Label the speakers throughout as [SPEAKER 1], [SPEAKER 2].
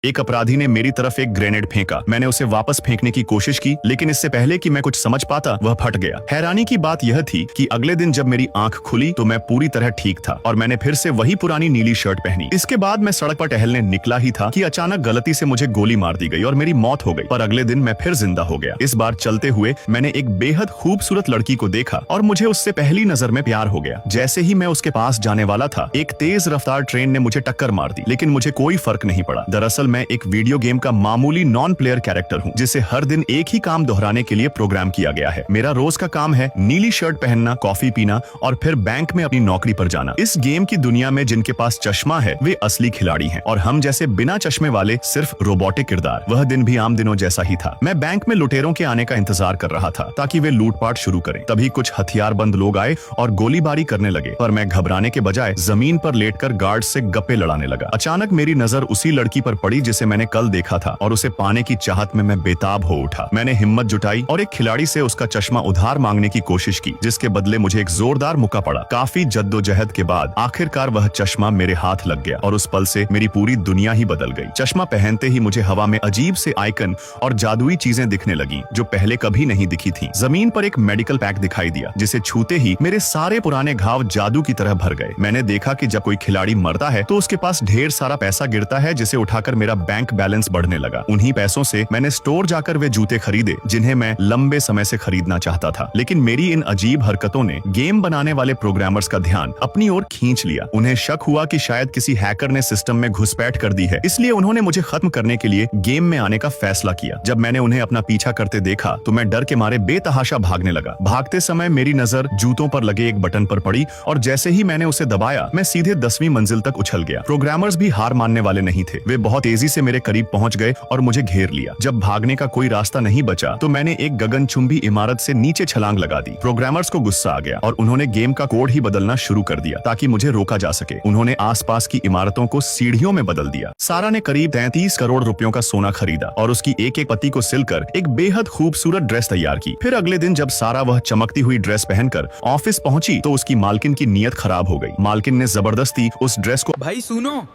[SPEAKER 1] एक अपराधी ने मेरी तरफ एक ग्रेनेड फेंका। मैंने उसे वापस फेंकने की कोशिश की, लेकिन इससे पहले कि मैं कुछ समझ पाता वह फट गया। हैरानी की बात यह थी कि अगले दिन जब मेरी आंख खुली तो मैं पूरी तरह ठीक था और मैंने फिर से वही पुरानी नीली शर्ट पहनी। इसके बाद मैं सड़क पर टहलने निकला ही था कि अचानक गलती से मुझे गोली मार दी गई और मेरी मौत हो गई। पर अगले दिन मैं फिर जिंदा हो गया। इस बार चलते हुए मैंने एक बेहद खूबसूरत लड़की को देखा और मुझे उससे पहली नजर में प्यार हो गया। जैसे ही मैं उसके पास जाने वाला था, एक तेज रफ्तार ट्रेन ने मुझे टक्कर मार दी, लेकिन मुझे कोई फर्क नहीं पड़ा। दरअसल मैं एक वीडियो गेम का मामूली नॉन प्लेयर कैरेक्टर हूँ, जिसे हर दिन एक ही काम दोहराने के लिए प्रोग्राम किया गया है। मेरा रोज का काम है नीली शर्ट पहनना, कॉफी पीना और फिर बैंक में अपनी नौकरी पर जाना। इस गेम की दुनिया में जिनके पास चश्मा है वे असली खिलाड़ी हैं और हम जैसे बिना चश्मे वाले सिर्फ रोबोटिक किरदार। वह दिन भी आम दिनों जैसा ही था। मैं बैंक में लुटेरों के आने का इंतजार कर रहा था ताकि वे लूटपाट शुरू करें। तभी कुछ हथियारबंद लोग आए और गोलीबारी करने लगे, पर मैं घबराने के बजाय जमीन पर लेटकर गार्ड से गप्पे लड़ाने लगा। अचानक मेरी नजर उसी लड़की पर पड़ी जिसे मैंने कल देखा था और उसे पाने की चाहत में मैं बेताब हो उठा। मैंने हिम्मत जुटाई और एक खिलाड़ी से उसका चश्मा उधार मांगने की कोशिश की, जिसके बदले मुझे एक जोरदार मुक्का पड़ा। काफी जद्दोजहद के बाद आखिरकार वह चश्मा मेरे हाथ लग गया और उस पल से मेरी पूरी दुनिया ही बदल गई। चश्मा पहनते ही मुझे हवा में अजीब से आइकन और जादुई चीजें दिखने लगी जो पहले कभी नहीं दिखी थी। जमीन पर एक मेडिकल पैक दिखाई दिया, जिसे छूते ही मेरे सारे पुराने घाव जादू की तरह भर गए। मैंने देखा कि जब कोई खिलाड़ी मरता है तो उसके पास ढेर सारा पैसा गिरता है, जिसे उठाकर मेरा बैंक बैलेंस बढ़ने लगा। उन्हीं पैसों से मैंने स्टोर जाकर वे जूते खरीदे जिन्हें मैं लंबे समय से खरीदना चाहता था। लेकिन मेरी इन अजीब हरकतों ने गेम बनाने वाले प्रोग्रामर्स का ध्यान अपनी ओर खींच लिया। उन्हें शक हुआ कि शायद किसी हैकर ने सिस्टम में घुसपैठ कर दी है, इसलिए उन्होंने मुझे खत्म करने के लिए गेम में आने का फैसला किया। जब मैंने उन्हें अपना पीछा करते देखा तो मैं डर के मारे बेतहाशा भागने लगा। भागते समय मेरी नजर जूतों पर लगे एक बटन पर पड़ी और जैसे ही मैंने उसे दबाया मैं सीधे 10वीं मंजिल तक उछल गया। प्रोग्रामर्स भी हार मानने वाले नहीं थे। वे बहुत तेजी से मेरे करीब पहुंच गए और मुझे घेर लिया। जब भागने का कोई रास्ता नहीं बचा तो मैंने एक गगनचुंबी इमारत से नीचे छलांग लगा दी। प्रोग्रामर्स को गुस्सा आ गया और उन्होंने गेम का कोड ही बदलना शुरू कर दिया ताकि मुझे रोका जा सके। उन्होंने आसपास की इमारतों को सीढ़ियों में बदल दिया। सारा ने करीब 33 करोड़ रुपयों का सोना खरीदा और उसकी एक एक पत्ती को सिलकर एक बेहद खूबसूरत ड्रेस तैयार की। फिर अगले दिन जब सारा वह चमकती हुई ड्रेस पहनकर ऑफिस पहुंची तो उसकी मालकिन की नीयत खराब हो गई। मालकिन ने जबरदस्ती उस ड्रेस को
[SPEAKER 2] भाई सुनो,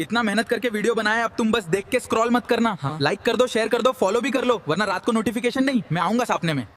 [SPEAKER 2] इतना मेहनत करके वीडियो बनाया, अब तुम बस देख के स्क्रॉल मत करना। लाइक कर दो, शेयर कर दो, फॉलो भी कर लो, वरना रात को नोटिफिकेशन नहीं, मैं आऊंगा सामने में।